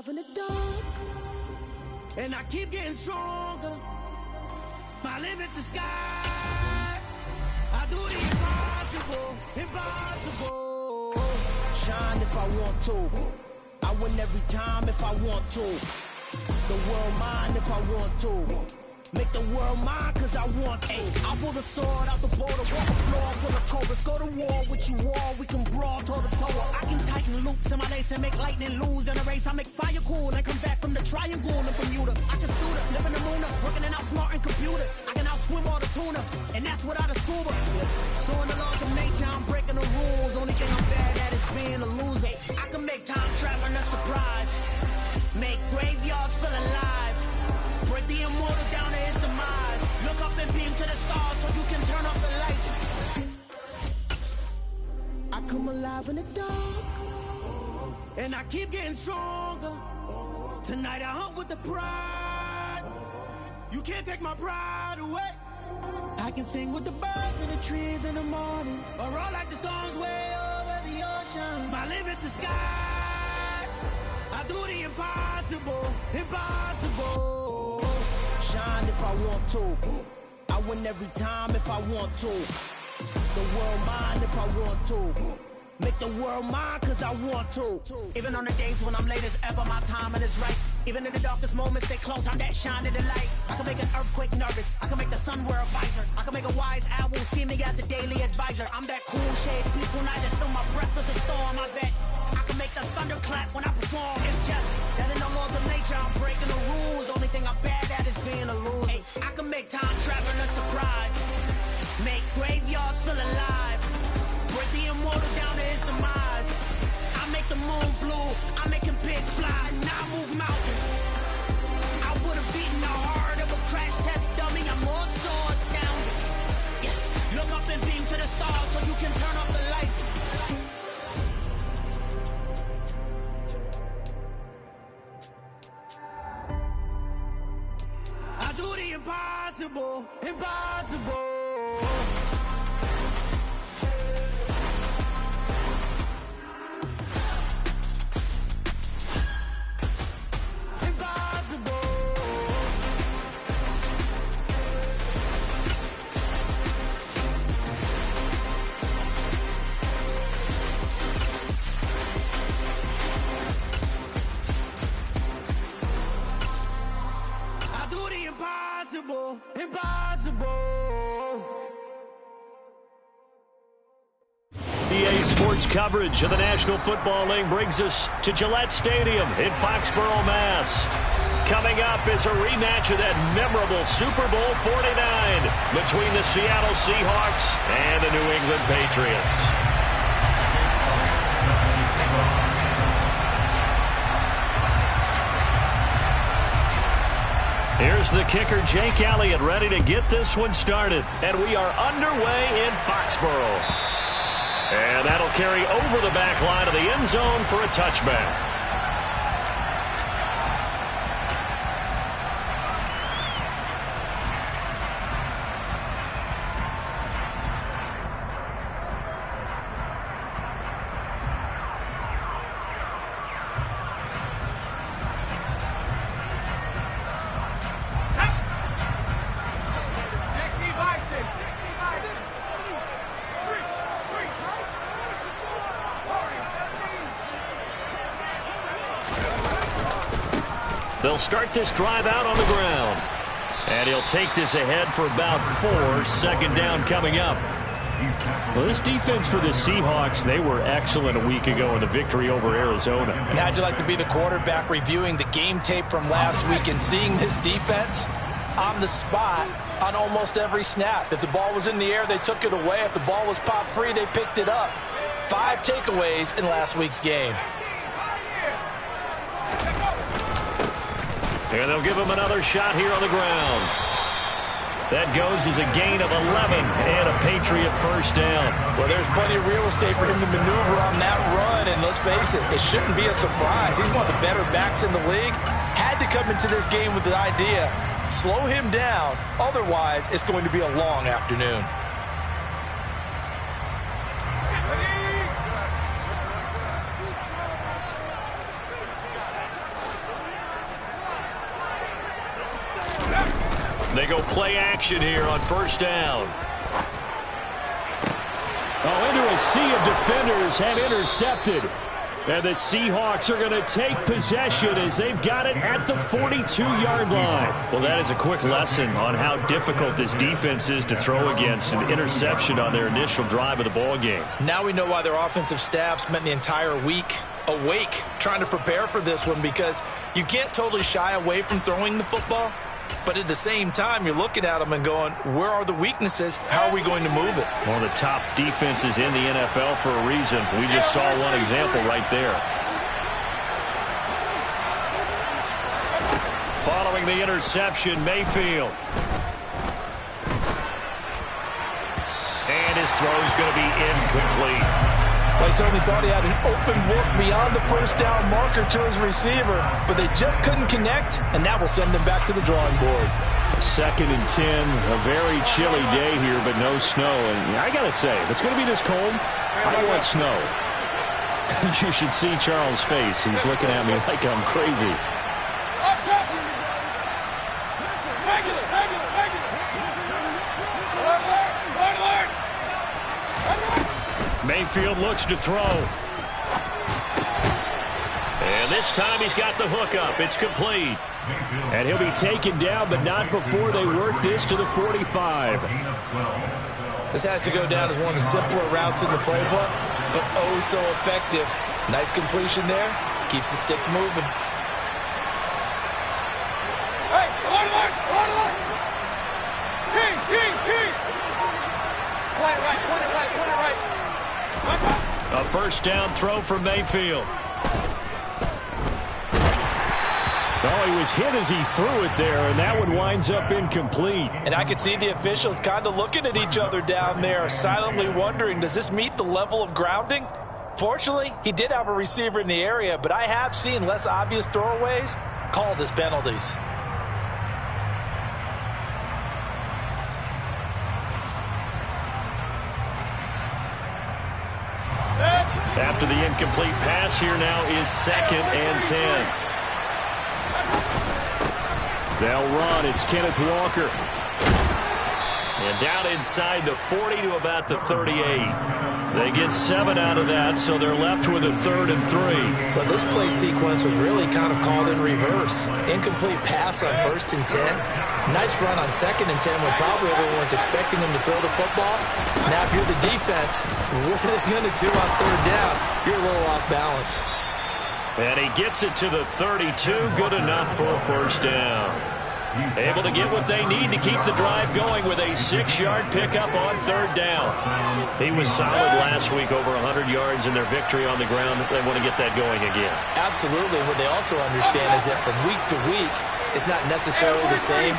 alive in the dark, and I keep getting stronger. My limit's the sky. I do the impossible, impossible. Shine if I want to. I win every time if I want to. The world mine if I want to. Make the world mine cause I want to. I pull the sword out the border, walk the floor full of cobras. Go to war with you all, we can brawl toe to toe. I can tighten loops in my lace and make lightning lose in a race. I make fire cool and come back from the triangle in Bermuda. I can suit up, live in the moon up, working and outsmarting computers. I can outswim all the tuna, and that's without a scuba. So in the laws of nature, I'm breaking the rules. Only thing I'm bad at is being a loser. I can make time traveling a surprise, make graveyards feel alive. Break the immortal down to his demise. Look up and beam to the stars so you can turn off the lights. I come alive in the dark, and I keep getting stronger. Tonight I hunt with the pride. You can't take my pride away. I can sing with the birds and the trees in the morning, or roll like the storms way over the ocean. My limit's the sky. I do the impossible, impossible. Shine if I want to. I win every time if I want to. The world mine if I want to. Make the world mine cause I want to. Even on the days when I'm late as ever, my timing is right. Even in the darkest moments, stay close, I'm that shining the light. I can make an earthquake nervous, I can make the sun wear a visor. I can make a wise owl see me as a daily advisor. I'm that cool shade, peaceful night, and still my breath is a storm, I bet. I can make the thunder clap when I perform. It's just that in the laws of nature, I'm breaking the rules. Only thing I'm bad at is being a loser. Hey, I can make time traveling a surprise, make graveyards feel alive. Break the immortal down to his demise. I make the moon blue, I'm making pigs fly, now I move mountains. I would have beaten the heart of a crash test dummy. I'm more so astounded. Yeah. Look up and beam to the stars so you can turn off the lights. I do the impossible, impossible. EA Sports coverage of the National Football League brings us to Gillette Stadium in Foxborough, Mass. Coming up is a rematch of that memorable Super Bowl 49 between the Seattle Seahawks and the New England Patriots. Here's the kicker, Jake Elliott, ready to get this one started. And we are underway in Foxborough. And that'll carry over the back line of the end zone for a touchback. They'll start this drive out on the ground. And he'll take this ahead for about 4. Second down coming up. Well, this defense for the Seahawks, they were excellent a week ago in the victory over Arizona. And how'd you like to be the quarterback reviewing the game tape from last week and seeing this defense on the spot on almost every snap? If the ball was in the air, they took it away. If the ball was popped free, they picked it up. 5 takeaways in last week's game. And they'll give him another shot here on the ground. That goes as a gain of 11 and a Patriot first down. Well, there's plenty of real estate for him to maneuver on that run, and let's face it, it shouldn't be a surprise. He's one of the better backs in the league. Had to come into this game with the idea, slow him down, otherwise it's going to be a long afternoon. They go play action here on first down. Oh, into a sea of defenders and intercepted. And the Seahawks are going to take possession as they've got it at the 42-yard line. Well, that is a quick lesson on how difficult this defense is to throw against. An interception on their initial drive of the ball game. Now we know why their offensive staff spent the entire week awake trying to prepare for this one, because you can't totally shy away from throwing the football. But at the same time, you're looking at them and going, where are the weaknesses? How are we going to move it? One of the top defenses in the NFL for a reason. We just saw one example right there. Following the interception, Mayfield. And his throw is going to be incomplete. They certainly thought he had an open look beyond the first down marker to his receiver, but they just couldn't connect, and that will send them back to the drawing board. 2nd and 10, a very chilly day here, but no snow. And I got to say, if it's going to be this cold, I want snow. You should see Charles' face. He's looking at me like I'm crazy. Mayfield looks to throw. And this time he's got the hook up. It's complete. And he'll be taken down, but not before they work this to the 45. This has to go down as one of the simpler routes in the playbook, but oh so effective. Nice completion there. Keeps the sticks moving. Hey, hold on. Key. Play it right. A first down throw for Mayfield. Oh, he was hit as he threw it there, and that one winds up incomplete. And I could see the officials kind of looking at each other down there, silently wondering, does this meet the level of grounding? Fortunately, he did have a receiver in the area, but I have seen less obvious throwaways called as penalties. After the incomplete pass, here now is 2nd and 10. They'll run. It's Kenneth Walker. And down inside the 40 to about the 38. They get 7 out of that, so they're left with a 3rd and 3. But this play sequence was really kind of called in reverse. Incomplete pass on 1st and 10. Nice run on 2nd and 10 when probably everyone was expecting him to throw the football. Now if you're the defense, what are they going to do on 3rd down? You're a little off balance. And he gets it to the 32. Good enough for a first down. Able to get what they need to keep the drive going with a 6-yard pickup on 3rd down. He was solid last week, over 100 yards in their victory on the ground. They want to get that going again. Absolutely. What they also understand is that from week to week, it's not necessarily the same,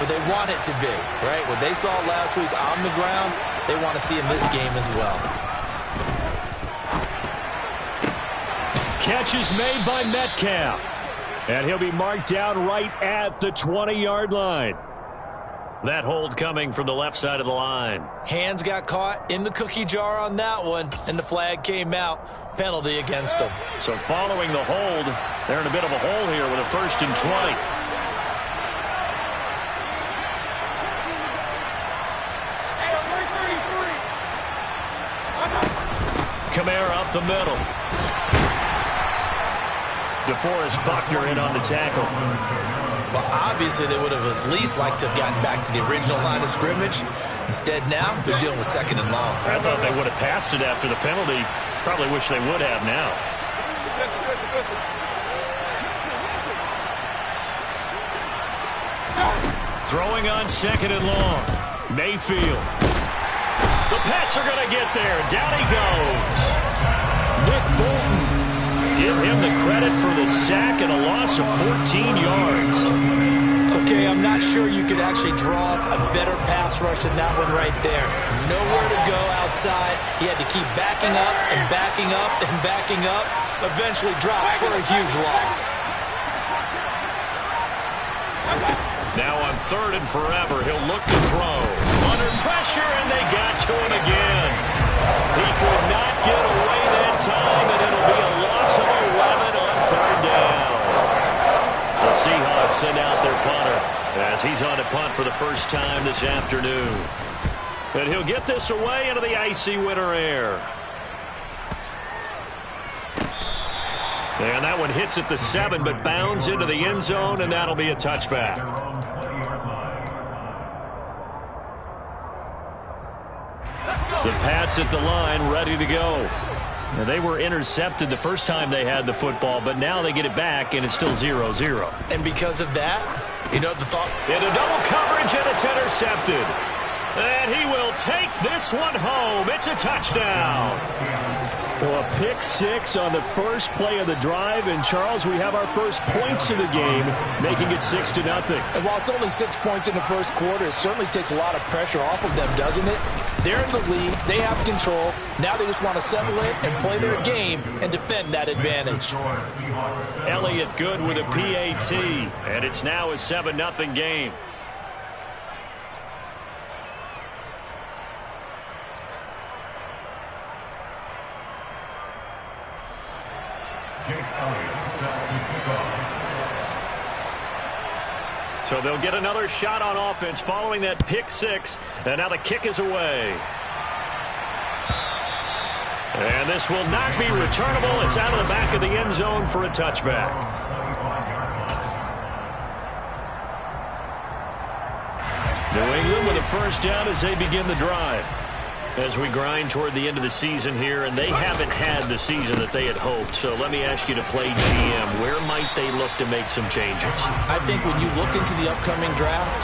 but they want it to be, right? What they saw last week on the ground, they want to see in this game as well. Catch is made by Metcalf. And he'll be marked down right at the 20-yard line. That hold coming from the left side of the line. Hands got caught in the cookie jar on that one, and the flag came out. Penalty against them. So following the hold, they're in a bit of a hole here with a 1st and 20. Kamara up the middle. DeForest Buckner in on the tackle. Well, obviously they would have at least liked to have gotten back to the original line of scrimmage. Instead now, they're dealing with 2nd and long. I thought they would have passed it after the penalty. Probably wish they would have now. Throwing on 2nd and long. Mayfield. The Pats are going to get there. Down he goes. Nick Bolton. Give him the credit for the sack and a loss of 14 yards. Okay, I'm not sure you could actually draw a better pass rush than that one right there. Nowhere to go outside. He had to keep backing up and backing up and backing up. Eventually dropped for a huge loss. Now on 3rd and forever, he'll look to throw. Under pressure, and they got to him again. He could not get away that time, and it'll be a loss of 11 on 3rd down. The Seahawks send out their punter, as he's on to punt for the first time this afternoon. And he'll get this away into the icy winter air. And that one hits at the 7, but bounds into the end zone, and that'll be a touchback. The Pats at the line, ready to go. Now, they were intercepted the first time they had the football, but now they get it back, and it's still 0-0. And because of that, you know the thought. Into double coverage, and it's intercepted. And he will take this one home. It's a touchdown. Well, a pick six on the first play of the drive. And, Charles, we have our first points of the game, making it 6-0. And while it's only 6 points in the first quarter, it certainly takes a lot of pressure off of them, doesn't it? They're in the lead. They have control. Now they just want to settle in and play their game and defend that advantage. Elliott good with a PAT. And it's now a 7-0 game. So they'll get another shot on offense following that pick six. And now the kick is away. And this will not be returnable. It's out of the back of the end zone for a touchback. New England with a first down as they begin the drive. As we grind toward the end of the season here, and they haven't had the season that they had hoped. So let me ask you to play GM. Where might they look to make some changes? I think when you look into the upcoming draft,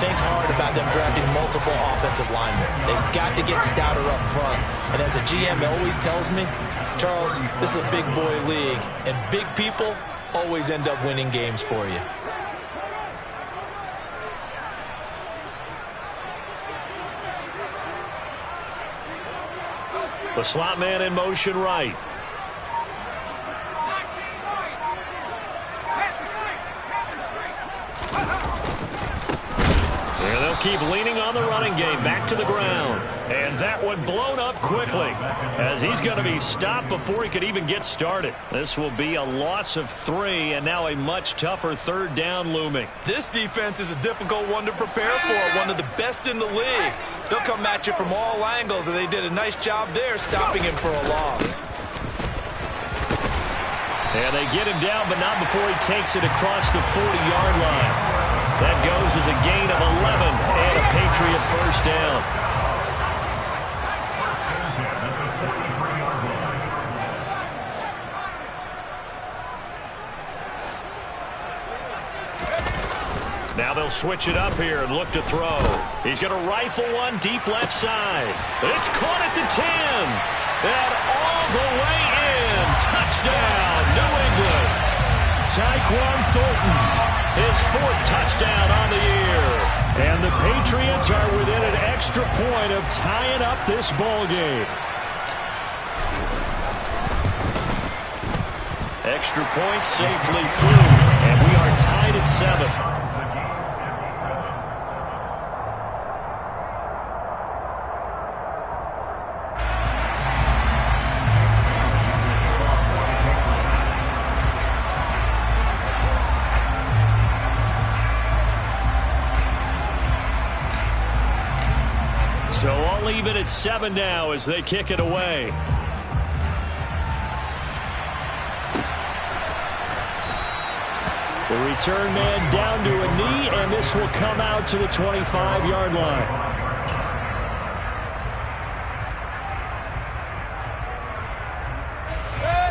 think hard about them drafting multiple offensive linemen. They've got to get stouter up front. And as a GM always tells me, Charles, this is a big boy league, and big people always end up winning games for you. The slot man in motion right. And they'll keep leaning on the running game. Back to the ground. And that one blown up quickly as he's going to be stopped before he could even get started. This will be a loss of 3 and now a much tougher third down looming. This defense is a difficult one to prepare for, one of the best in the league. They'll come at you from all angles, and they did a nice job there stopping him for a loss. And they get him down, but not before he takes it across the 40-yard line. That goes as a gain of 11 and a Patriot first down. Now they'll switch it up here and look to throw. He's going to rifle one deep left side. It's caught at the 10. And all the way in. Touchdown, New England. Tyquan Thornton, his 4th touchdown on the year. And the Patriots are within an extra point of tying up this ball game. Extra point safely through. And we are tied at 7. So I'll leave it at 7 now as they kick it away. The return man down to a knee, and this will come out to the 25-yard line.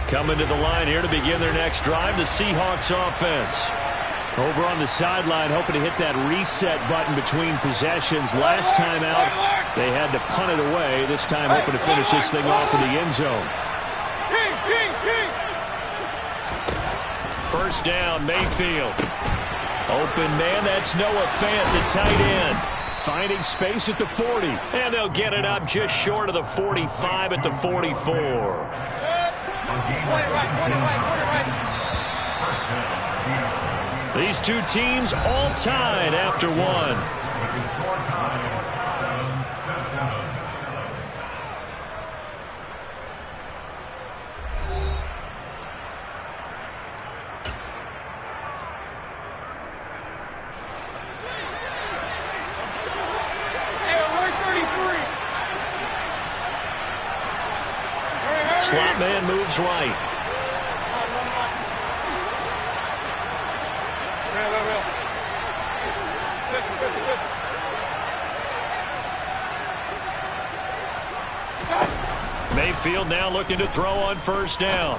Coming to the line here to begin their next drive, the Seahawks offense. Over on the sideline, hoping to hit that reset button between possessions. Last time out, they had to punt it away. This time, hoping to finish this thing off in the end zone. First down, Mayfield. Open man, that's Noah Fant, the tight end. Finding space at the 40. And they'll get it up just short of the 45 at the 44. These two teams all tied after one. slot man moves right. Mayfield now looking to throw on first down.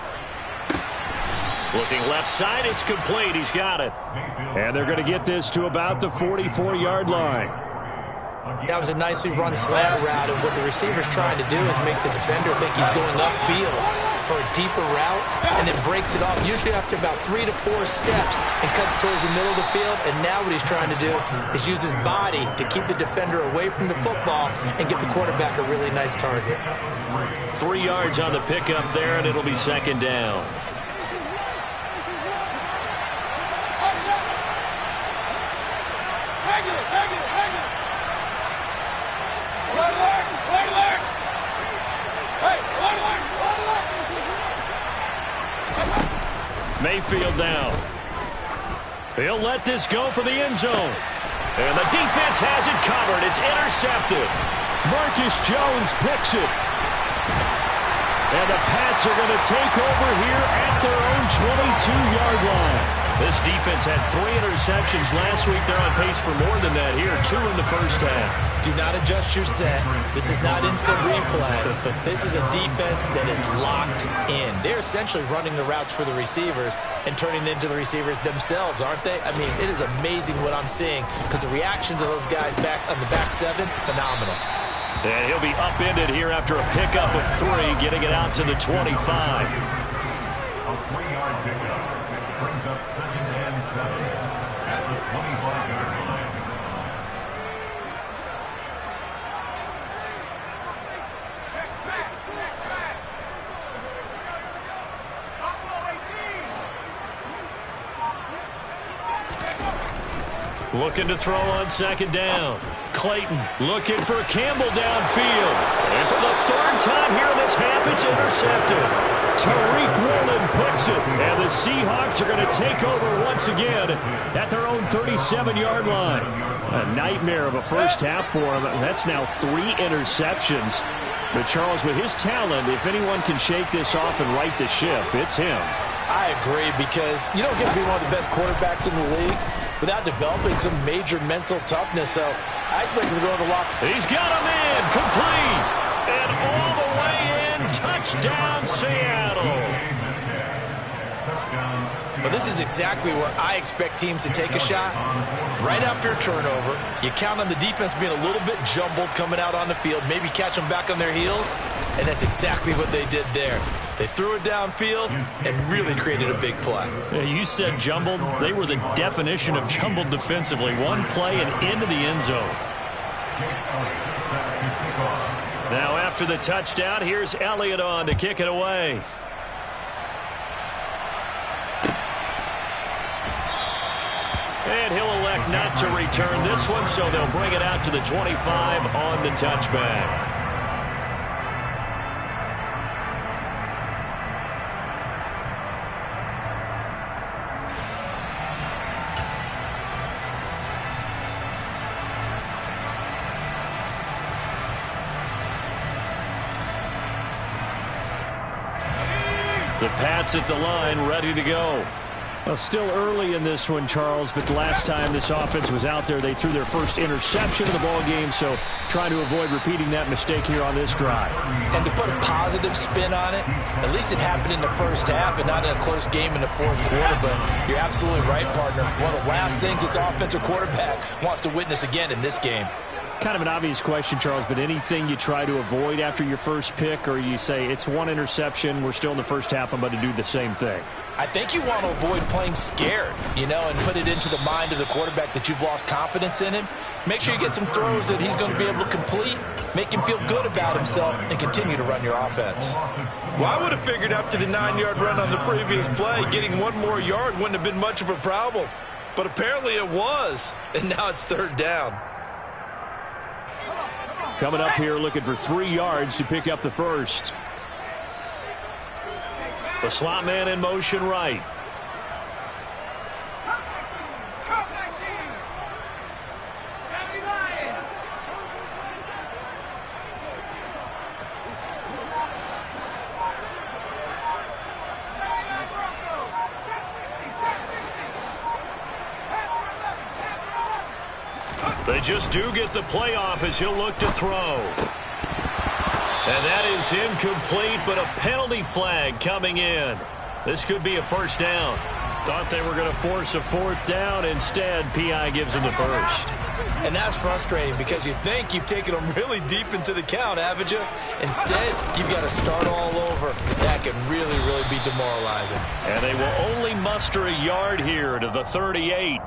Looking left side, it's complete. He's got it. And they're going to get this to about the 44-yard line. That was a nicely run slant route, and what the receiver's trying to do is make the defender think he's going upfield for a deeper route, and then breaks it off, usually after about 3 to 4 steps, and cuts towards the middle of the field. And now what he's trying to do is use his body to keep the defender away from the football and give the quarterback a really nice target. 3 yards on the pickup there, and it'll be second down. Mayfield now. He'll let this go for the end zone. And the defense has it covered. It's intercepted. Marcus Jones picks it. And the Pats are going to take over here at their own 22-yard line. This defense had 3 interceptions last week. They're on pace for more than that here. 2 in the first half. Do not adjust your set. This is not instant replay. This is a defense that is locked in. They're essentially running the routes for the receivers and turning into the receivers themselves, aren't they? I mean, it is amazing what I'm seeing, because the reactions of those guys back on the back 7, phenomenal. And he'll be upended here after a pickup of 3, getting it out to the 25. A 3-yard pickup brings up 2nd and 7 at the 25-yard line. Looking to throw on second down. Clayton looking for Campbell downfield. And for the 3rd time here in this half, it's intercepted. Tariq Woolen picks it. And the Seahawks are going to take over once again at their own 37-yard line. A nightmare of a first half for him. That's now 3 interceptions. But Charles, with his talent, if anyone can shake this off and right the ship, it's him. I agree, because you don't get to be one of the best quarterbacks in the league without developing some major mental toughness. So I expect him to go to the lock. He's got him in, complete, and all the way in, touchdown Seattle. Well, this is exactly where I expect teams to take a shot. Right after a turnover, you count on the defense being a little bit jumbled coming out on the field, maybe catch them back on their heels, and that's exactly what they did there. They threw it downfield and really created a big play. Yeah, you said jumbled. They were the definition of jumbled defensively. One play and into the end zone. Now after the touchdown, here's Elliott on to kick it away. And he'll elect not to return this one, so they'll bring it out to the 25 on the touchback. The Pats at the line, ready to go. Well, still early in this one, Charles, but the last time this offense was out there, they threw their first interception of the ball game, so trying to avoid repeating that mistake here on this drive. And to put a positive spin on it, at least it happened in the first half and not in a close game in the 4th quarter, but you're absolutely right, partner. One of the last things this offensive quarterback wants to witness again in this game. Kind of an obvious question, Charles, but anything you try to avoid after your first pick, or you say it's 1 interception, we're still in the first half, I'm about to do the same thing? I think you want to avoid playing scared, and put it into the mind of the quarterback that you've lost confidence in him. Make sure you get some throws that he's going to be able to complete, make him feel good about himself, and continue to run your offense. Well, I would have figured after the 9-yard run on the previous play, getting 1 more yard wouldn't have been much of a problem. But apparently it was, and now it's 3rd down. Coming up here looking for 3 yards to pick up the first. The slot man in motion right. just do get the playoff as he'll look to throw. And that is incomplete, but a penalty flag coming in. This could be a first down. Thought they were going to force a fourth down. Instead, P.I. gives them the first. And that's frustrating because you think you've taken them really deep into the count, haven't you? Instead, you've got to start all over. That can really, really be demoralizing. And they will only muster a yard here to the 38.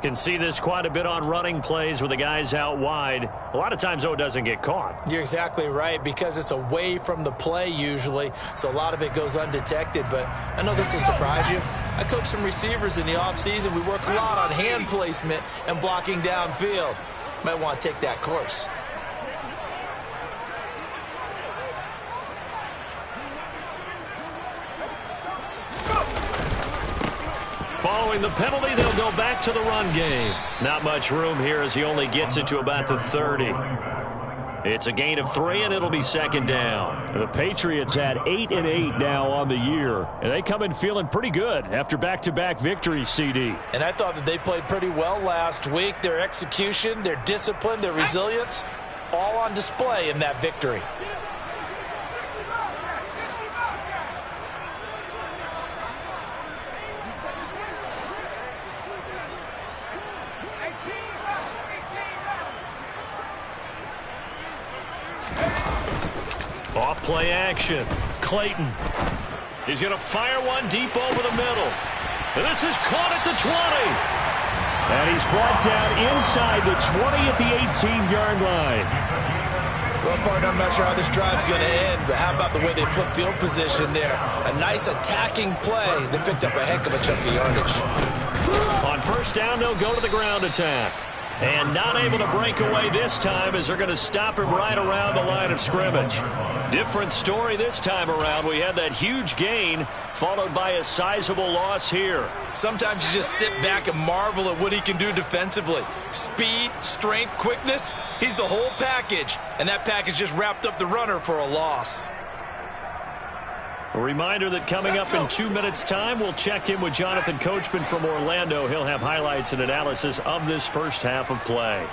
Can see this quite a bit on running plays with the guys out wide. A lot of times, though, it doesn't get caught. You're exactly right because it's away from the play usually, so a lot of it goes undetected. But I know this will surprise you. I coach some receivers in the offseason. We work a lot on hand placement and blocking downfield. Might want to take that course. Following the penalty, they'll go back to the run game. Not much room here as he only gets it to about the 30. It's a gain of 3, and it'll be second down. The Patriots had 8-8 now on the year, and they come in feeling pretty good after back-to-back victories, CD. And I thought that they played pretty well last week. Their execution, their discipline, their resilience, all on display in that victory. Off play action. Clayton. He's going to fire one deep over the middle. And this is caught at the 20. And he's brought down inside the 20 at the 18-yard line. Well, partner, I'm not sure how this drive's going to end, but how about the way they flip field position there? A nice attacking play. They picked up a heck of a chunk of yardage. On first down, they'll go to the ground attack. And not able to break away this time as they're going to stop him right around the line of scrimmage. Different story this time around. We had that huge gain followed by a sizable loss here. Sometimes you just sit back and marvel at what he can do defensively. Speed, strength, quickness. He's the whole package. And that package just wrapped up the runner for a loss. A reminder that coming up in 2 minutes' time, we'll check in with Jonathan Coachman from Orlando. He'll have highlights and analysis of this first half of play.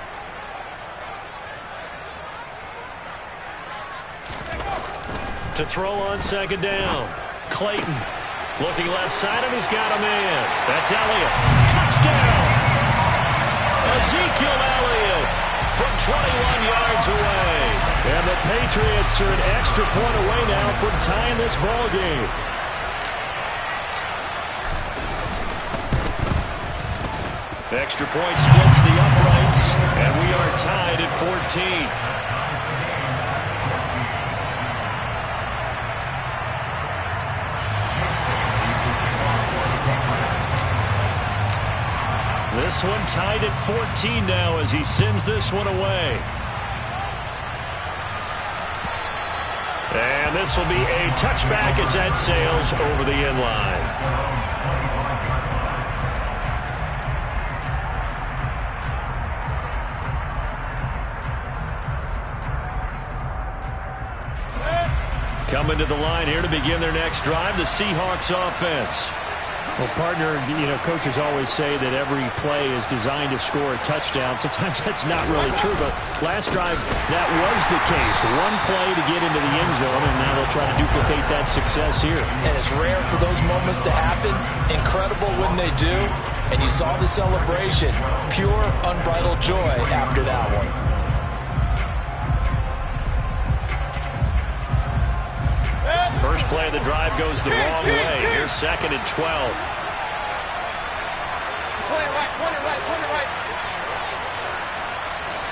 To throw on second down. Clayton looking left side, and he's got a man. That's Elliott. Touchdown! Ezekiel Elliott from 21 yards away. And the Patriots are an extra point away now from tying this ball game. Extra point splits the uprights, and we are tied at 14. This one tied at 14 now as he sends this one away. And this will be a touchback as that sails over the end line. Coming to the line here to begin their next drive, the Seahawks offense. Well, partner, coaches always say that every play is designed to score a touchdown. Sometimes that's not really true, but last drive, that was the case. One play to get into the end zone, and now they'll try to duplicate that success here. And it's rare for those moments to happen. Incredible when they do. And you saw the celebration. Pure, unbridled joy after that one. First play of the drive goes the wrong way. Here's second and 12. Point it right, point it right, point it right.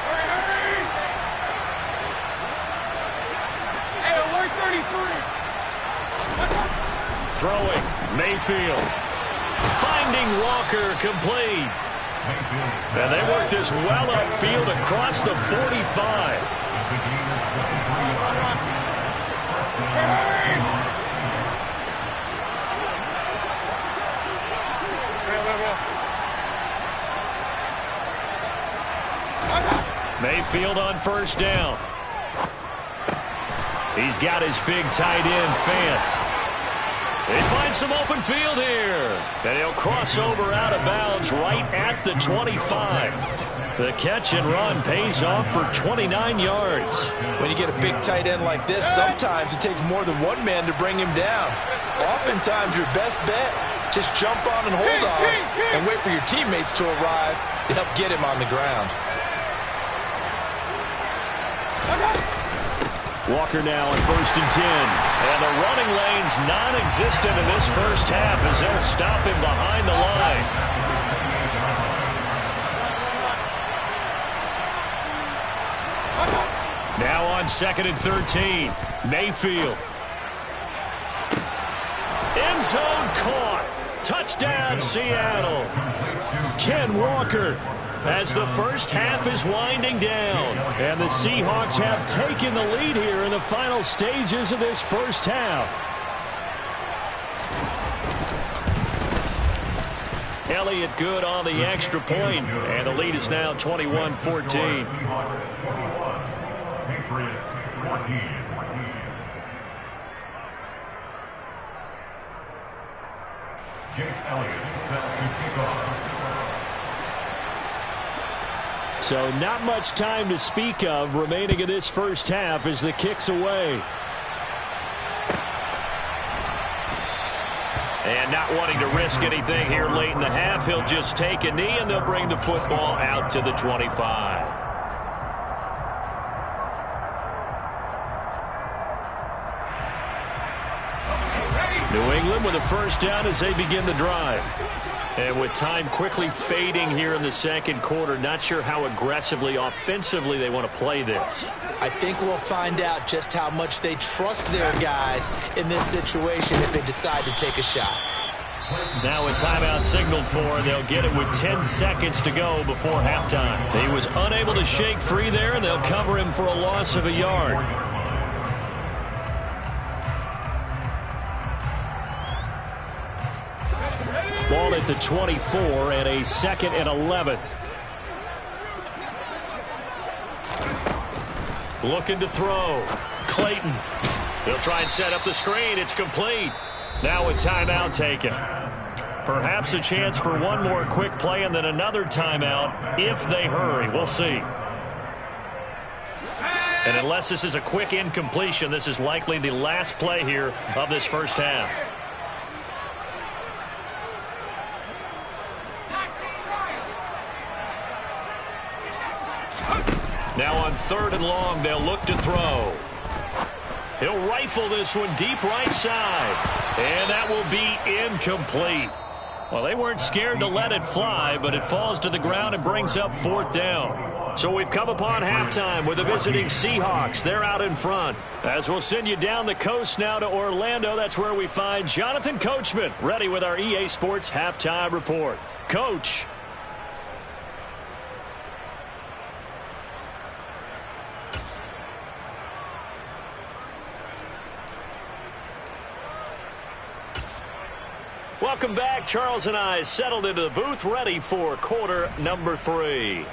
Hurry, hurry! Hey, alert 33. Throwing, Mayfield. Finding Walker, complete. And they work this well upfield across the 45. Mayfield on first down. He's got his big tight end, Fant. They find some open field here. And he'll cross over out of bounds right at the 25. The catch and run pays off for 29 yards. When you get a big tight end like this, sometimes it takes more than one man to bring him down. Oftentimes, your best bet, just jump on and hold on and wait for your teammates to arrive to help get him on the ground. Walker now on 1st and 10. And the running lane's non-existent in this first half as they'll stop him behind the line. Now on 2nd and 13. Mayfield. End zone caught. Touchdown, Seattle. Ken Walker, as the first half is winding down. And the Seahawks have taken the lead here in the final stages of this first half. Elliott good on the extra point, and the lead is now 21-14. Patriots 14. Jake Elliott set to kick off. So not much time to speak of remaining in this first half as the kick's away. And not wanting to risk anything here late in the half, he'll just take a knee and they'll bring the football out to the 25. New England with a first down as they begin the drive. And with time quickly fading here in the second quarter, not sure how aggressively, offensively they want to play this. I think we'll find out just how much they trust their guys in this situation if they decide to take a shot. Now a timeout signaled for, and they'll get it with 10 seconds to go before halftime. He was unable to shake free there, and they'll cover him for a loss of a yard. Ball at the 24 and a 2nd and 11. Looking to throw. Clayton. He'll try and set up the screen. It's complete. Now a timeout taken. Perhaps a chance for one more quick play and then another timeout if they hurry. We'll see. And unless this is a quick incompletion, this is likely the last play here of this first half. Now on 3rd and long, they'll look to throw. He'll rifle this one deep right side. And that will be incomplete. Well, they weren't scared to let it fly, but it falls to the ground and brings up 4th down. So we've come upon halftime with the visiting Seahawks. They're out in front. As we'll send you down the coast now to Orlando, that's where we find Jonathan Coachman, ready with our EA Sports Halftime Report. Coach. Welcome back. Charles and I settled into the booth, ready for quarter number 3.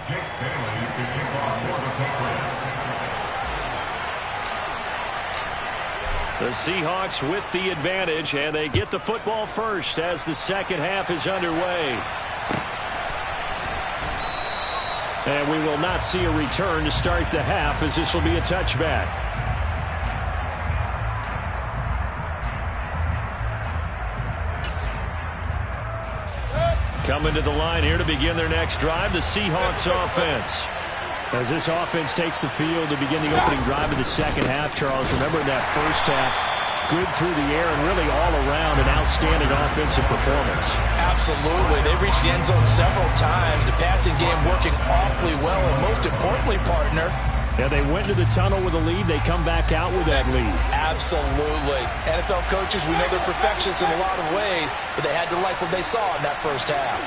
Jake Bailey to kick off for the Patriots. The Seahawks with the advantage, and they get the football first as the second half is underway. And we will not see a return to start the half, as this will be a touchback. Coming to the line here to begin their next drive, the Seahawks offense. As this offense takes the field to begin the opening drive of the second half, Charles, remember in that first half, good through the air and really all around an outstanding offensive performance. Absolutely. They reached the end zone several times. The passing game working awfully well, and most importantly, partner, yeah, they went to the tunnel with a lead. They come back out with that lead. Absolutely. NFL coaches, we know they're perfectionists in a lot of ways, but they had to like what they saw in that first half.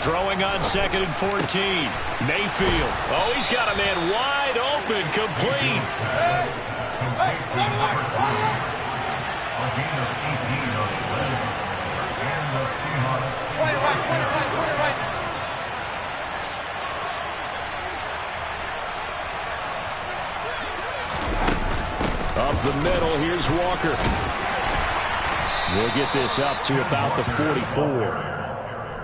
Throwing on 2nd and 14. Mayfield. Oh, he's got a man wide open, complete. A gain of 18 on the play. And the Seahawks. 20 right, 20 right, 20 right. Up the middle, here's Walker. We'll get this up to about the 44.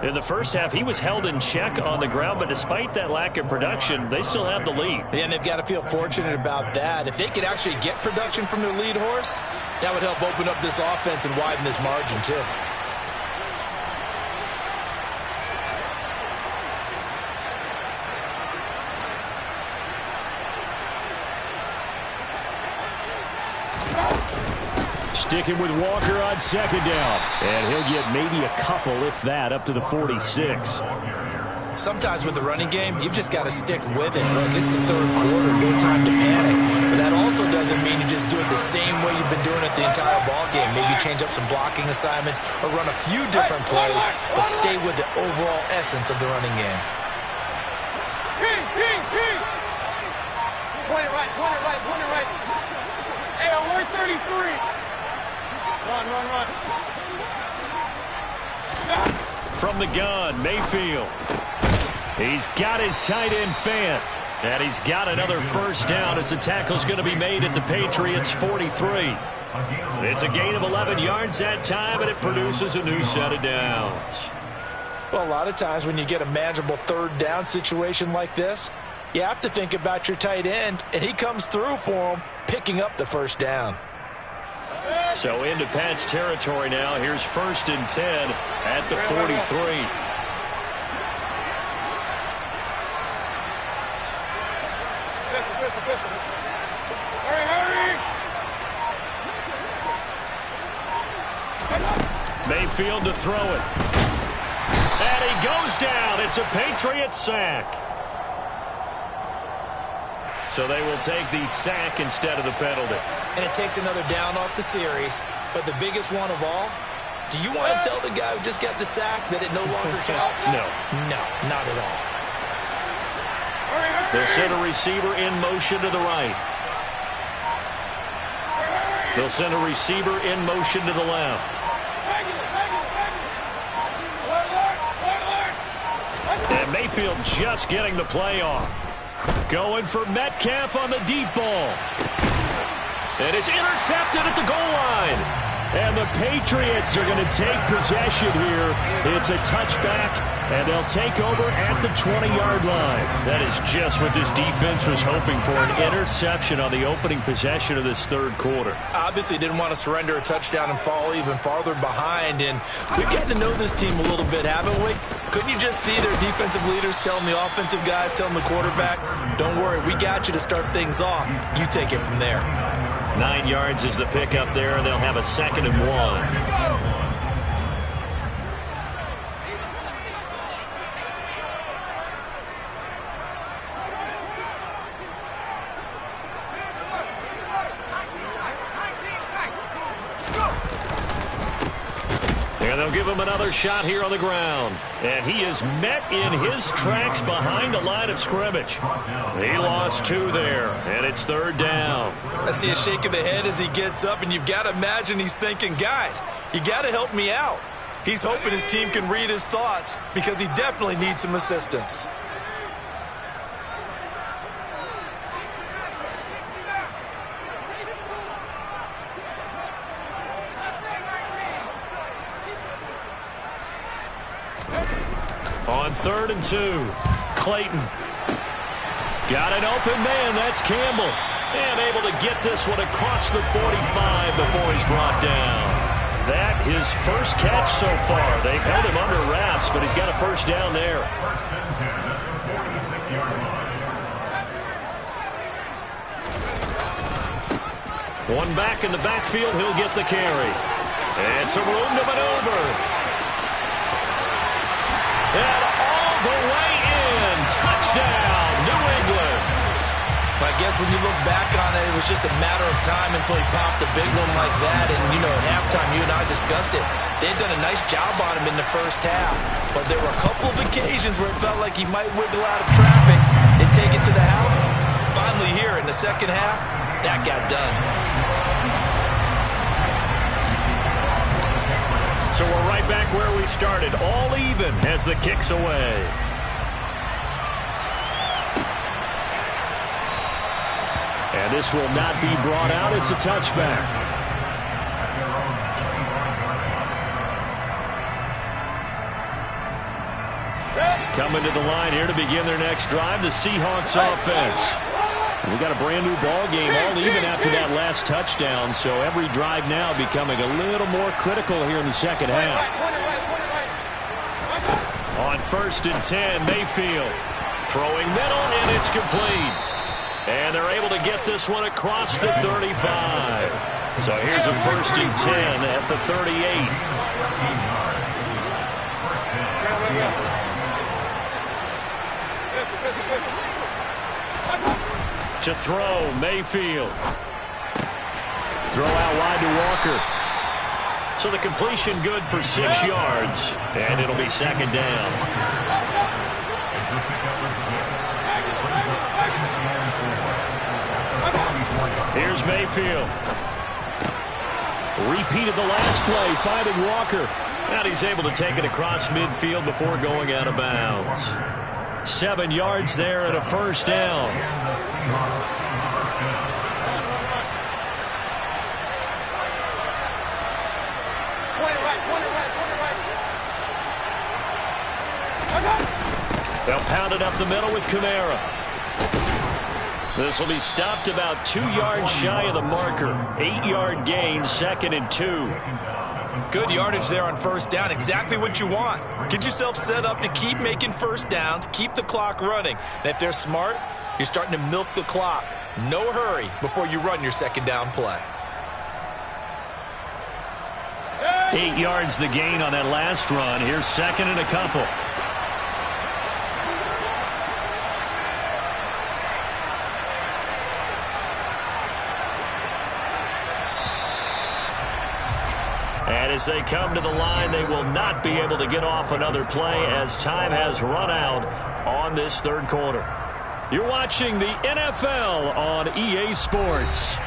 In the first half, he was held in check on the ground, but despite that lack of production, they still have the lead. And they've got to feel fortunate about that. If they could actually get production from their lead horse, that would help open up this offense and widen this margin, too. Sticking with Walker on second down. And he'll get maybe a couple, if that, up to the 46. Sometimes with the running game, you've just got to stick with it. Look, it's the third quarter, no time to panic. But that also doesn't mean you just do it the same way you've been doing it the entire ball game. Maybe change up some blocking assignments or run a few different plays, but stay with the overall essence of the running game. King, king, king. 20 right, 20 right, 20 right. Hey, alert 33. Run, run, run. From the gun, Mayfield. He's got his tight end fan. And he's got another first down as the tackle's going to be made at the Patriots' 43. It's a gain of 11 yards that time, and it produces a new set of downs. Well, a lot of times when you get a manageable third down situation like this, you have to think about your tight end, and he comes through for him, picking up the first down. So into Pat's territory now. Here's 1st and 10 at the 43. Hurry, hurry. Mayfield to throw it. And he goes down. It's a Patriots sack. So they will take the sack instead of the penalty. And it takes another down off the series. But the biggest one of all, do you want to tell the guy who just got the sack that it no longer counts? No. No, not at all. They'll send a receiver in motion to the right. They'll send a receiver in motion to the left. And Mayfield just getting the play off. Going for Metcalf on the deep ball. And it's intercepted at the goal line. And the Patriots are going to take possession here. It's a touchback, and they'll take over at the 20-yard line. That is just what this defense was hoping for, an interception on the opening possession of this third quarter. Obviously didn't want to surrender a touchdown and fall even farther behind. And we've gotten to know this team a little bit, haven't we? Couldn't you just see their defensive leaders telling the offensive guys, telling the quarterback, don't worry, we got you to start things off. You take it from there. 9 yards is the pickup there, and they'll have a 2nd and 1. And they'll give him another shot here on the ground. And he is met in his tracks behind the line of scrimmage. He lost 2 there, and it's 3rd down. I see a shake of the head as he gets up, and you've got to imagine he's thinking, guys, you got to help me out. He's hoping his team can read his thoughts because he definitely needs some assistance. On 3rd and 2, Clayton. Got an open man, that's Campbell. And able to get this one across the 45 before he's brought down. That his first catch so far. They've held him under wraps, but he's got a first down there. 1st and 10 at the 46-yard line. One back in the backfield, he'll get the carry. And some room to maneuver. And all the way in. Touchdown, New England. I guess when you look back on it, it was just a matter of time until he popped a big one like that. And, you know, at halftime, you and I discussed it. They'd done a nice job on him in the first half. But there were a couple of occasions where it felt like he might wiggle out of traffic and take it to the house. Finally here in the second half, that got done. So we're right back where we started, all even as the kick's away. And this will not be brought out. It's a touchback. Coming to the line here to begin their next drive, the Seahawks offense. We got a brand new ball game, all even after that last touchdown, so every drive now becoming a little more critical here in the second half. On 1st and 10, Mayfield throwing middle, and it's complete. And they're able to get this one across the 35. So here's a 1st and 10 at the 38. To throw, Mayfield. Throw out wide to Walker. So the completion good for 6 yards, and it'll be 2nd down. Here's Mayfield. Repeated the last play, finding Walker. And he's able to take it across midfield before going out of bounds. 7 yards there and a 1st down. They'll pound it up the middle with Kamara. This will be stopped about 2 yards shy of the marker. 8-yard gain, 2nd and 2. Good yardage there on 1st down. Exactly what you want. Get yourself set up to keep making 1st downs, keep the clock running. And if they're smart, you're starting to milk the clock. No hurry before you run your 2nd down play. 8 yards the gain on that last run. Here's 2nd and a couple. And as they come to the line, they will not be able to get off another play as time has run out on this 3rd quarter. You're watching the NFL on EA Sports.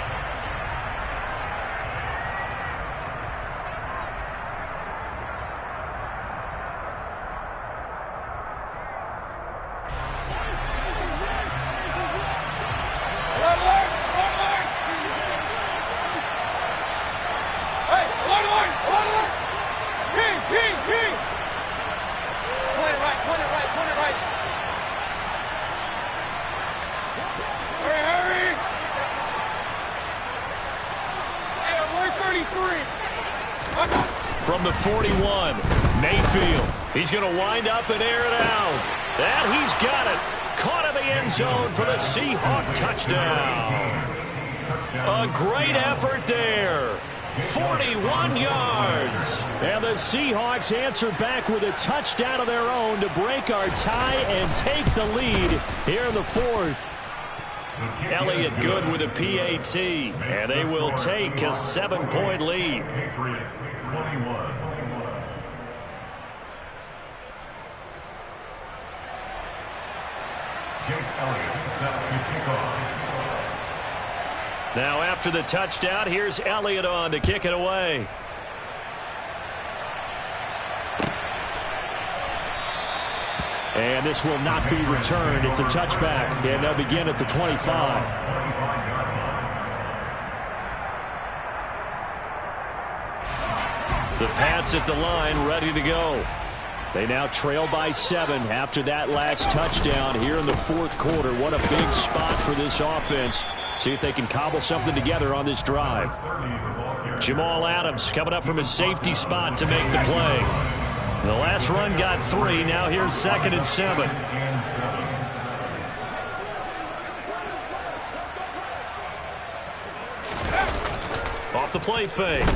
From the 41, Mayfield. He's going to wind up and air it out. And he's got it. Caught in the end zone for the Seahawk touchdown. A great effort there. 41 yards. And the Seahawks answer back with a touchdown of their own to break our tie and take the lead here in the 4th. Elliott good with a PAT, and they will take a 7-point lead. Patriots 21. Jake Elliott set to kick off. Now after the touchdown, here's Elliott on to kick it away. And this will not be returned. It's a touchback, and they'll begin at the 25. The Pats at the line, ready to go. They now trail by 7 after that last touchdown here in the 4th quarter. What a big spot for this offense. See if they can cobble something together on this drive. Jamal Adams coming up from his safety spot to make the play. The last run got 3. Now here's 2nd and 7. Off the play fake.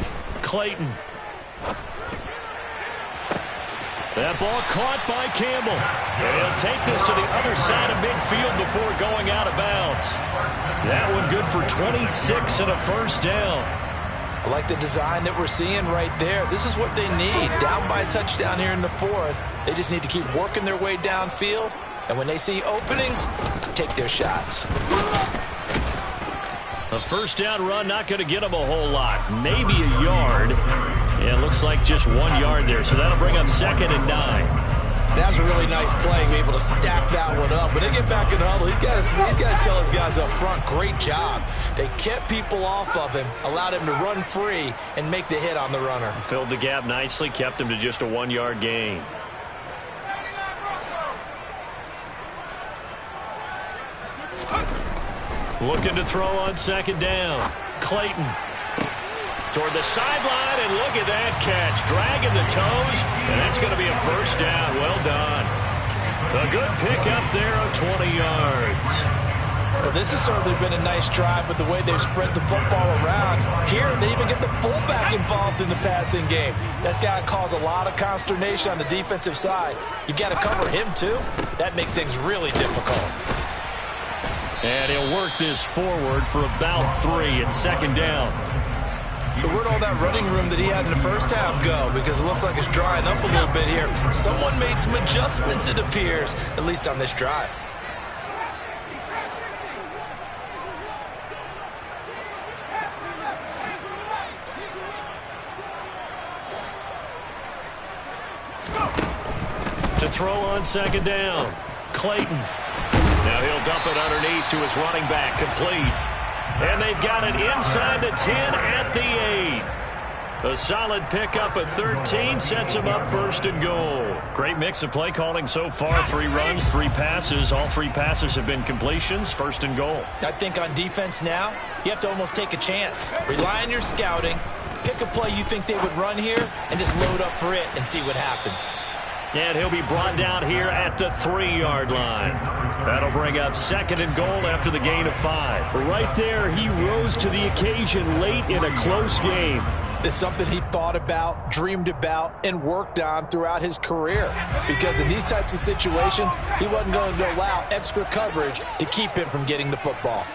Clayton. That ball caught by Campbell. And he'll take this to the other side of midfield before going out of bounds. That one good for 26 and a 1st down. I like the design that we're seeing right there. This is what they need. Down by a touchdown here in the 4th. They just need to keep working their way downfield. And when they see openings, take their shots. A 1st down run not going to get them a whole lot. Maybe a yard. Yeah, it looks like just 1 yard there, so that'll bring up 2nd and 9. That was a really nice play, be able to stack that one up. When they get back in the huddle, he's got to tell his guys up front, great job. They kept people off of him, allowed him to run free, and make the hit on the runner. Filled the gap nicely, kept him to just a 1-yard gain. Looking to throw on 2nd down. Clayton toward the sideline, and look at that catch. Dragging the toes, and that's going to be a 1st down. Well done. A good pickup there of 20 yards. Well, this has certainly been a nice drive with the way they've spread the football around. Here, they even get the fullback involved in the passing game. That's got to cause a lot of consternation on the defensive side. You've got to cover him, too. That makes things really difficult. And he'll work this forward for about 3 at 2nd down. So where'd all that running room that he had in the first half go? Because it looks like it's drying up a little bit here. Someone made some adjustments, it appears, at least on this drive. To throw on 2nd down. Clayton. Now he'll dump it underneath to his running back, complete. And they've got it inside the 10 at the 8. A solid pickup at 13 sets him up 1st and goal. Great mix of play calling so far. 3 runs, 3 passes. All 3 passes have been completions. 1st and goal. I think on defense now, you have to almost take a chance. Rely on your scouting. Pick a play you think they would run here and just load up for it and see what happens. And he'll be brought down here at the 3-yard line. That'll bring up 2nd and goal after the gain of 5. Right there, he rose to the occasion late in a close game. It's something he thought about, dreamed about, and worked on throughout his career. Because in these types of situations, he wasn't going to allow extra coverage to keep him from getting the football.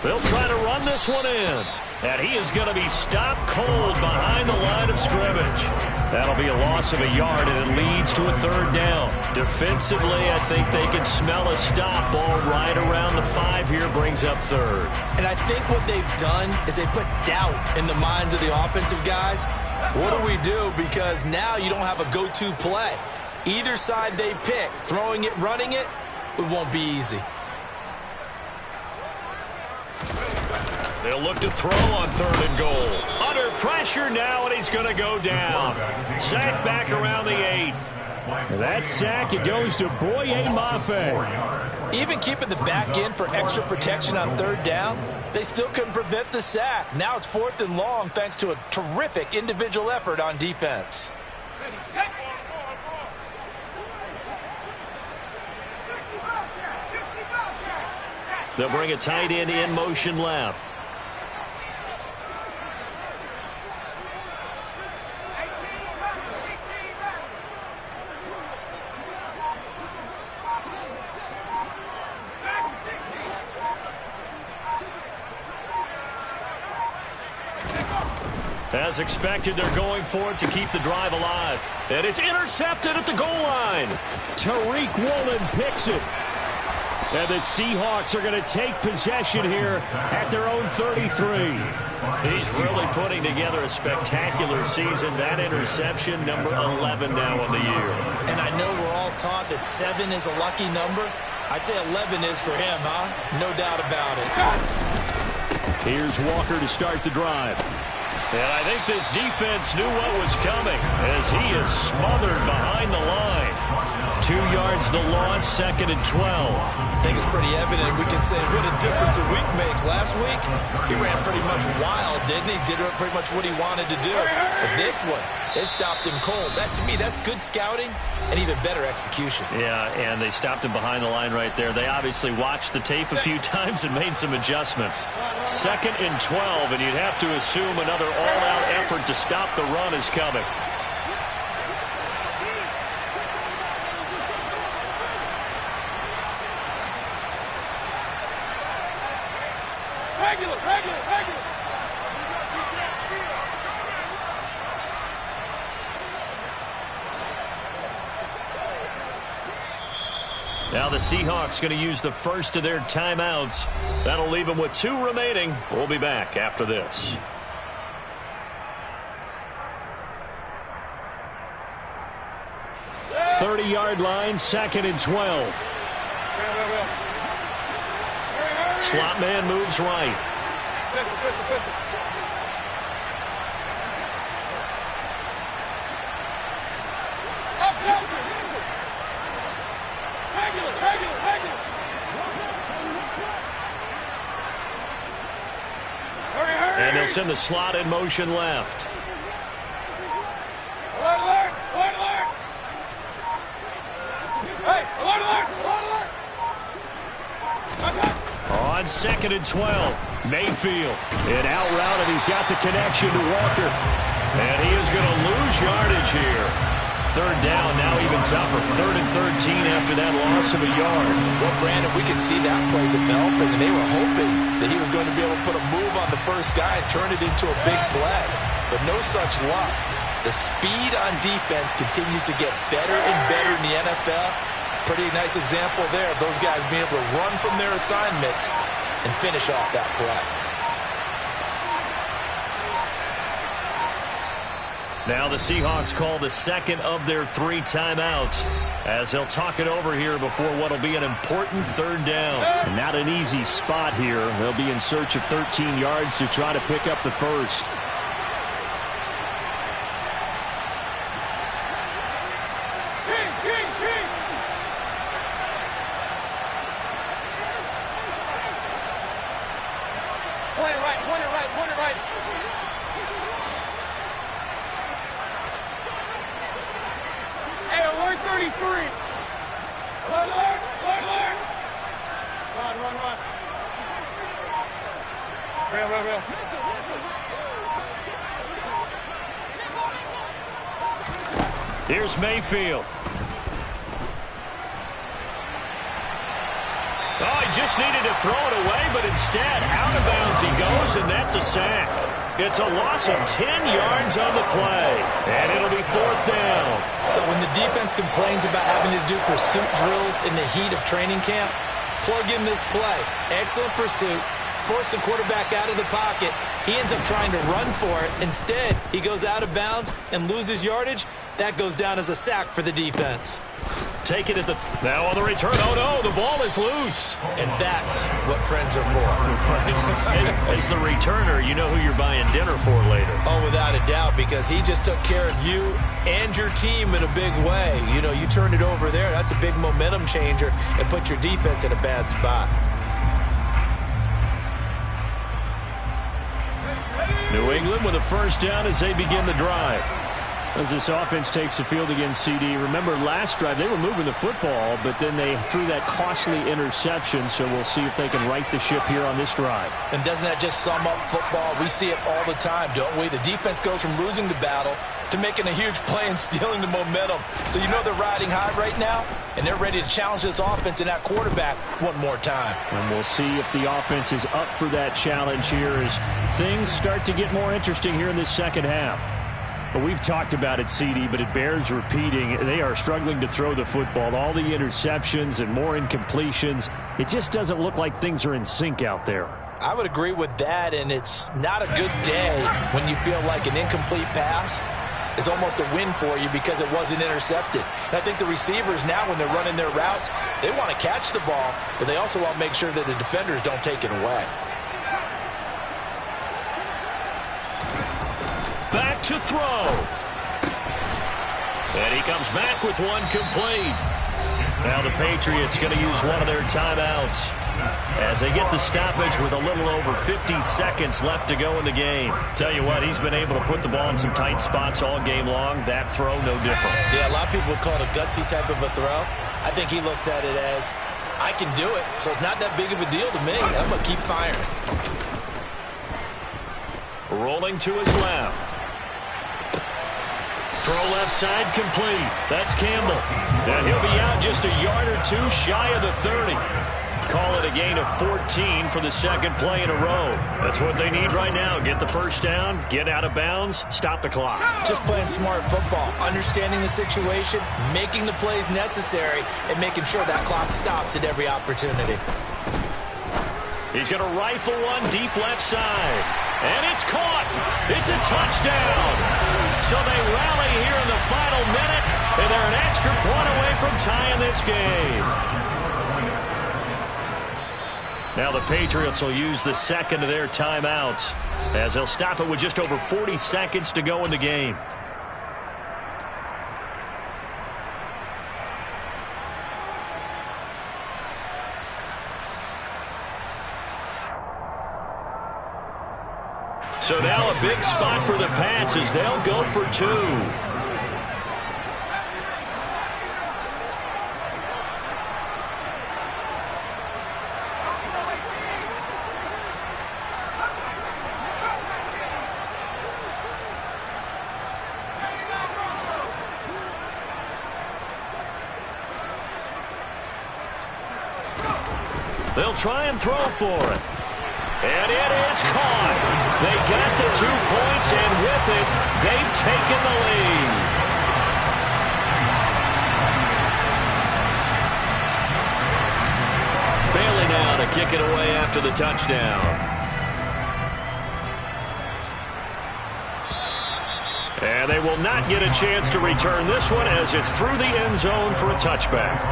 They'll try to run this one in. And he is going to be stopped cold behind the line of scrimmage. That'll be a loss of a yard, and it leads to a 3rd down. Defensively, I think they can smell a stop. Ball right around the 5 here brings up 3rd. And I think what they've done is they put doubt in the minds of the offensive guys. What do we do? Because now you don't have a go-to play. Either side they pick, throwing it, running it, it won't be easy. They'll look to throw on 3rd and goal. Under pressure now, and he's going to go down. Sack back around the 8. That sack, it goes to Boye Mafe. Even keeping the back in for extra protection on 3rd down, they still couldn't prevent the sack. Now it's 4th and long thanks to a terrific individual effort on defense. They'll bring a tight end in motion left. As expected, they're going for it to keep the drive alive. And it's intercepted at the goal line. Tariq Woolen picks it. And the Seahawks are going to take possession here at their own 33. He's really putting together a spectacular season. That interception, number 11 now on the year. And I know we're all taught that 7 is a lucky number. I'd say 11 is for him, huh? No doubt about it. Here's Walker to start the drive. And I think this defense knew what was coming as he is smothered behind the line. 2 yards the loss, 2nd and 12. I think it's pretty evident. We can say what a difference a week makes. Last week, he ran pretty much wild, didn't he? Did pretty much what he wanted to do. But this one, they've stopped him cold. That, to me, that's good scouting and even better execution. Yeah, and they stopped him behind the line right there. They obviously watched the tape a few times and made some adjustments. 2nd and 12, and you'd have to assume another all-out effort to stop the run is coming. Now the Seahawks going to use the first of their timeouts. That'll leave them with 2 remaining. We'll be back after this. .30-yard line, 2nd and 12. Slot man moves right. And they'll send the slot in motion left. On 2nd and 12, Mayfield. An out route, and he's got the connection to Walker. And he is going to lose yardage here. 3rd down, now even tougher. 3rd and 13 after that loss of a yard. Well, Brandon, we could see that play developing, and they were hoping that he was going to be able to put a move on the first guy and turn it into a big play. But no such luck. The speed on defense continues to get better and better in the NFL. Pretty nice example there of those guys being able to run from their assignments and finish off that play. Now the Seahawks call the 2nd of their 3 timeouts as they'll talk it over here before what will be an important 3rd down. And not an easy spot here. They'll be in search of 13 yards to try to pick up the first. Here's Mayfield. Oh, he just needed to throw it away, but instead, out of bounds he goes, and that's a sack. It's a loss of 10 yards on the play, and it'll be 4th down. So when the defense complains about having to do pursuit drills in the heat of training camp, plug in this play. Excellent pursuit. Force the quarterback out of the pocket. He ends up trying to run for it. Instead, he goes out of bounds and loses yardage. That goes down as a sack for the defense. Take it at the... Now on the return. Oh, no, the ball is loose. And that's what friends are for. As the returner, you know who you're buying dinner for later. Oh, without a doubt, because he just took care of you and your team in a big way. You know, you turned it over there. That's a big momentum changer and put your defense in a bad spot. New England with a 1st down as they begin the drive. As this offense takes the field against CD, remember last drive they were moving the football, but then they threw that costly interception, so we'll see if they can right the ship here on this drive. And doesn't that just sum up football? We see it all the time, don't we? The defense goes from losing the battle to making a huge play and stealing the momentum. So you know they're riding high right now, and they're ready to challenge this offense and that quarterback one more time. And we'll see if the offense is up for that challenge here as things start to get more interesting here in this 2nd half. But we've talked about it, CD, but it bears repeating. They are struggling to throw the football. All the interceptions and more incompletions. It just doesn't look like things are in sync out there. I would agree with that, and it's not a good day when you feel like an incomplete pass is almost a win for you because it wasn't intercepted. And I think the receivers now, when they're running their routes, they want to catch the ball, but they also want to make sure that the defenders don't take it away. Back to throw. And he comes back with one complete. Now the Patriots going to use one of their timeouts as they get the stoppage with a little over 50 seconds left to go in the game. Tell you what, he's been able to put the ball in some tight spots all game long. That throw, no different. Yeah, a lot of people would call it a gutsy type of a throw. I think he looks at it as, I can do it, so it's not that big of a deal to me. I'm going to keep firing. Rolling to his left. Throw left side complete. That's Campbell. And he'll be out just a yard or two shy of the 30. call it a gain of 14 for the second play in a row. That's what they need right now. Get the first down, get out of bounds, stop the clock. Just playing smart football, understanding the situation, making the plays necessary, and making sure that clock stops at every opportunity. He's going to rifle one deep left side. And it's caught. It's a touchdown. So they rally here in the final minute, and they're an extra point away from tying this game. Now the Patriots will use the second of their timeouts as they'll stop it with just over 40 seconds to go in the game. So now a big spot for the Pats as they'll go for two. They'll try and throw for it. And it is caught. They got the 2 points, and with it, they've taken the lead. Bailey now to kick it away after the touchdown. And they will not get a chance to return this one as it's through the end zone for a touchback.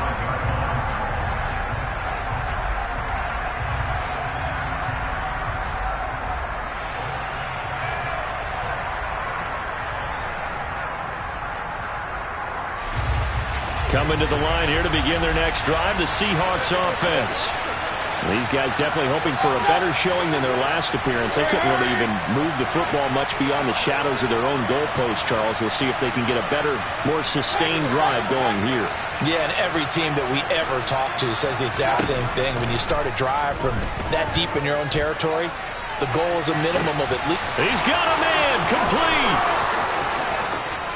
Coming to the line here to begin their next drive, the Seahawks offense. These guys definitely hoping for a better showing than their last appearance. They couldn't really even move the football much beyond the shadows of their own goalpost, Charles. We'll see if they can get a better, more sustained drive going here. Yeah, and every team that we ever talk to says the exact same thing. When you start a drive from that deep in your own territory, the goal is a minimum of at least. He's got a man complete.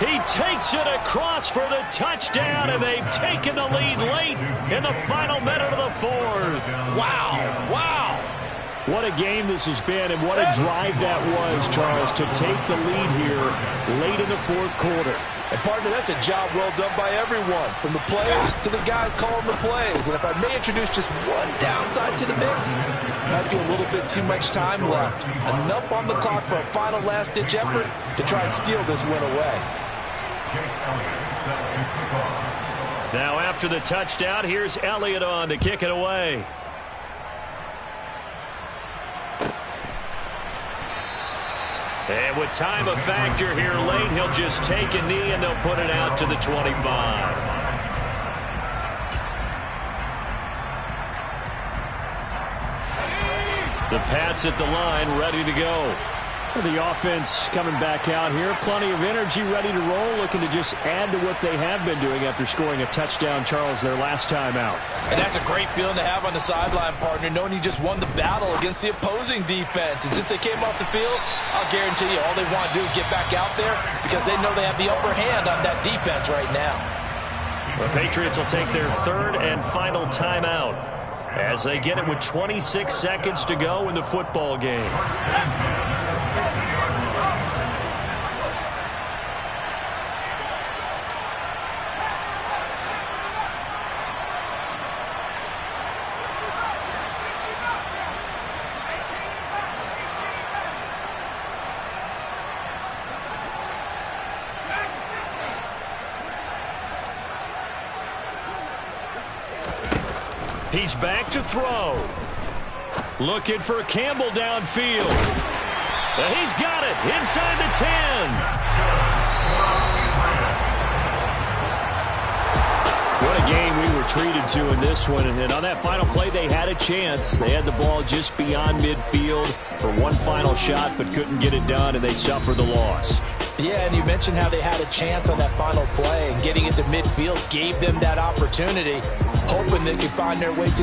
He takes it across for the touchdown, and they've taken the lead late in the final minute of the fourth. Wow, wow. What a game this has been, and what a drive that was, Charles, to take the lead here late in the fourth quarter. And, partner, that's a job well done by everyone, from the players to the guys calling the plays. And if I may introduce just one downside to the mix, might be a little bit too much time left. Enough on the clock for a final last-ditch effort to try and steal this win away. Now after the touchdown, here's Elliott on to kick it away. And with time a factor here late, he'll just take a knee and they'll put it out to the 25. The Pats at the line, ready to go. The offense coming back out here. Plenty of energy, ready to roll, looking to just add to what they have been doing after scoring a touchdown, Charles, their last time out. And that's a great feeling to have on the sideline, partner, knowing you just won the battle against the opposing defense. And since they came off the field, I'll guarantee you all they want to do is get back out there because they know they have the upper hand on that defense right now. The Patriots will take their third and final timeout as they get it with 26 seconds to go in the football game. He's back to throw. Looking for Campbell downfield. And he's got it inside the 10. What a game we were treated to in this one. And on that final play, they had a chance. They had the ball just beyond midfield for one final shot, but couldn't get it done, and they suffered the loss. Yeah, and you mentioned how they had a chance on that final play, and getting into midfield gave them that opportunity, hoping they could find their way to the